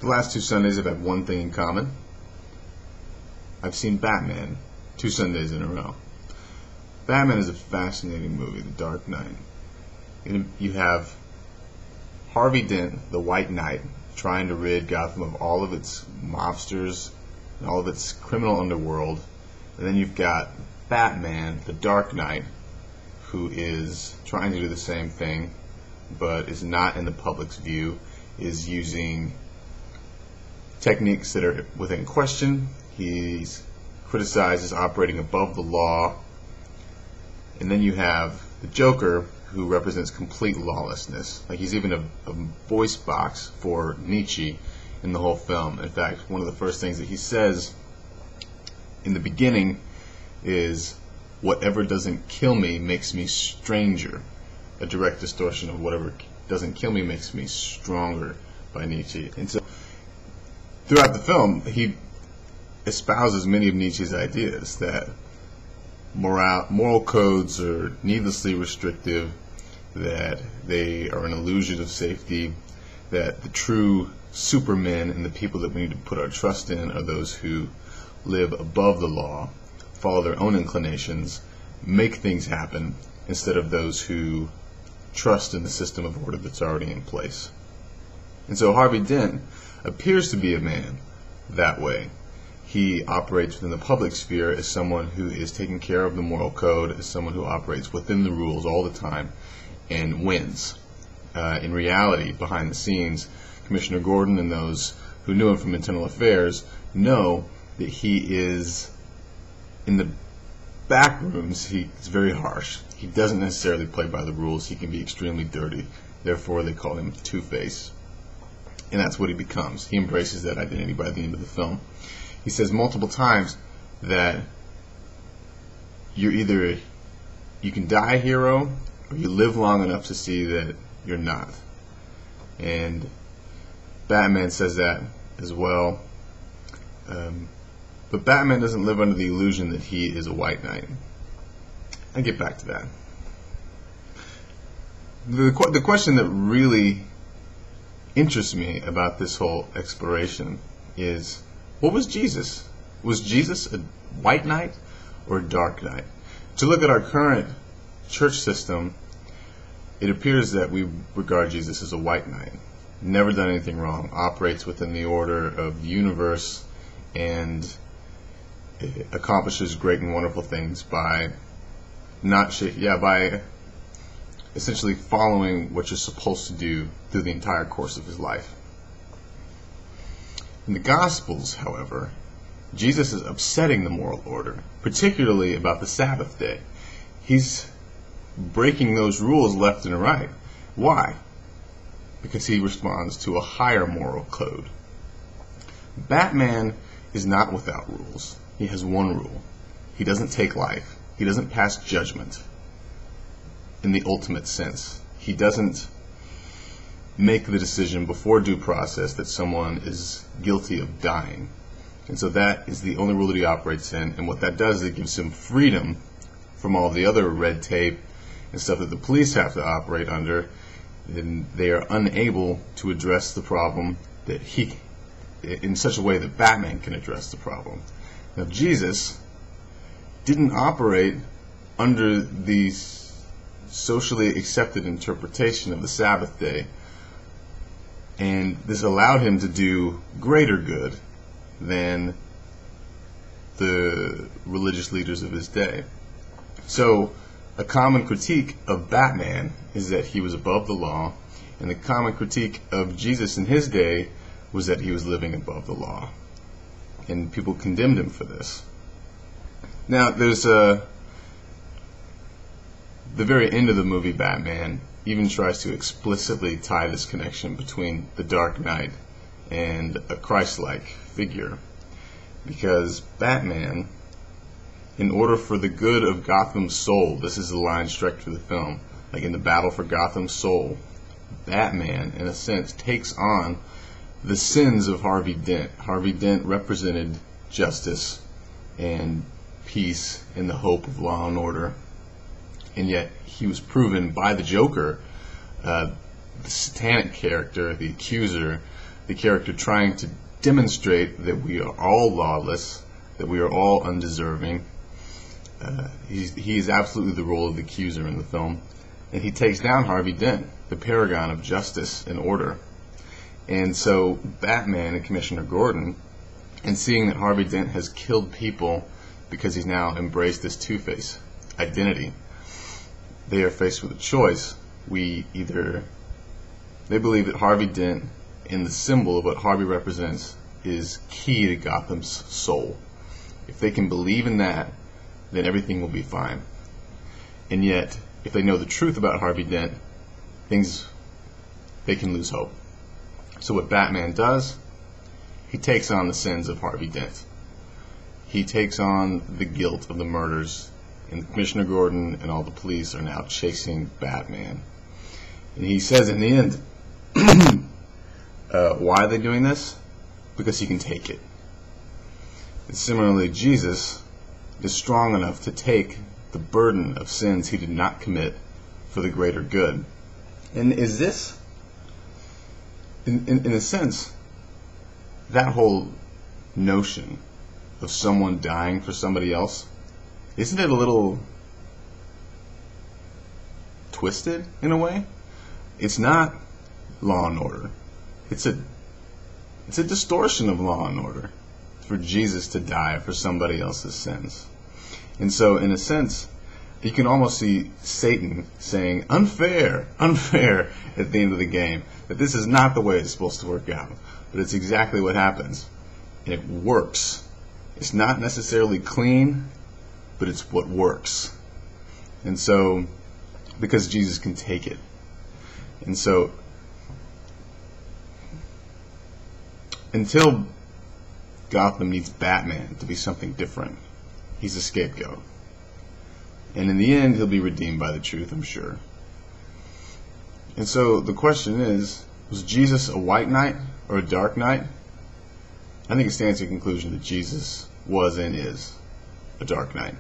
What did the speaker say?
The last 2 Sundays have had one thing in common. I've seen Batman 2 Sundays in a row. Batman is a fascinating movie, The Dark Knight. You have Harvey Dent, the White Knight, trying to rid Gotham of all of its mobsters and all of its criminal underworld. And then you've got Batman, the Dark Knight, who is trying to do the same thing, but is not in the public's view, is using techniques that are within question. He's criticized as operating above the law. And then you have the Joker, who represents complete lawlessness. Like, he's even a voice box for Nietzsche in the whole film. In fact, one of the first things that he says in the beginning is, "Whatever doesn't kill me makes me stranger," a direct distortion of "whatever doesn't kill me makes me stronger" by Nietzsche. And so throughout the film, he espouses many of Nietzsche's ideas, that moral codes are needlessly restrictive, that they are an illusion of safety, that the true supermen and the people that we need to put our trust in are those who live above the law, follow their own inclinations, make things happen, instead of those who trust in the system of order that's already in place. And so Harvey Dent appears to be a man that way. He operates within the public sphere as someone who is taking care of the moral code, as someone who operates within the rules all the time and wins. In reality, behind the scenes, Commissioner Gordon and those who knew him from internal affairs know that he is, in the back rooms, he's very harsh. He doesn't necessarily play by the rules. He can be extremely dirty. Therefore, they call him Two-Face. And that's what he becomes. He embraces that identity by the end of the film. He says multiple times that you can die a hero, or you live long enough to see that you're not. And Batman says that as well. But Batman doesn't live under the illusion that he is a white knight. I'll get back to that. The question that really interests me about this whole exploration is, what was Jesus? Was Jesus a white knight or a dark knight? To look at our current church system, it appears that we regard Jesus as a white knight. Never done anything wrong, operates within the order of the universe, and accomplishes great and wonderful things by by essentially following what you're supposed to do through the entire course of his life. In the Gospels, however, Jesus is upsetting the moral order, particularly about the Sabbath day. He's breaking those rules left and right. Why? Because he responds to a higher moral code. Batman is not without rules. He has one rule. He doesn't take life. He doesn't pass judgment in the ultimate sense. He doesn't make the decision before due process that someone is guilty of dying. And so that is the only rule that he operates in. And what that does is it gives him freedom from all the other red tape and stuff that the police have to operate under. And they are unable to address the problem that in such a way that Batman can address the problem. Now, Jesus didn't operate under the socially accepted interpretation of the Sabbath day, and this allowed him to do greater good than the religious leaders of his day. So a common critique of Batman is that he was above the law, and the common critique of Jesus in his day was that he was living above the law, and people condemned him for this. Now, there's the very end of the movie Batman even tries to explicitly tie this connection between the Dark Knight and a Christ-like figure, because Batman, in order for the good of Gotham's soul, this is the line struck through the film, like in the battle for Gotham's soul, Batman, in a sense, takes on the sins of Harvey Dent. Harvey Dent represented justice and peace and the hope of law and order, and yet he was proven by the Joker, the satanic character, the accuser, the character trying to demonstrate that we are all lawless, that we are all undeserving. He is absolutely the role of the accuser in the film, and he takes down Harvey Dent, the paragon of justice and order. And so Batman and Commissioner Gordon, and seeing that Harvey Dent has killed people because he's now embraced this Two-Face identity, they are faced with a choice. They believe that Harvey Dent, in the symbol of what Harvey represents, is key to Gotham's soul. If they can believe in that, then everything will be fine. And yet, if they know the truth about Harvey Dent, they can lose hope. So what Batman does, he takes on the sins of Harvey Dent. He takes on the guilt of the murders, and Commissioner Gordon and all the police are now chasing Batman. And he says in the end, why are they doing this? Because he can take it. And similarly, Jesus is strong enough to take the burden of sins he did not commit for the greater good. And is this, in a sense, that whole notion of someone dying for somebody else, isn't it a little twisted in a way? It's not law and order. It's a distortion of law and order for Jesus to die for somebody else's sins. And so, in a sense, you can almost see Satan saying, unfair, unfair, at the end of the game, that this is not the way it's supposed to work out. But it's exactly what happens. And it works. It's not necessarily clean, but it's what works. And so, because Jesus can take it. And so, until Gotham needs Batman to be something different, he's a scapegoat. And in the end, he'll be redeemed by the truth, I'm sure. And so the question is, was Jesus a white knight or a dark knight? I think it stands to the conclusion that Jesus was and is a dark knight.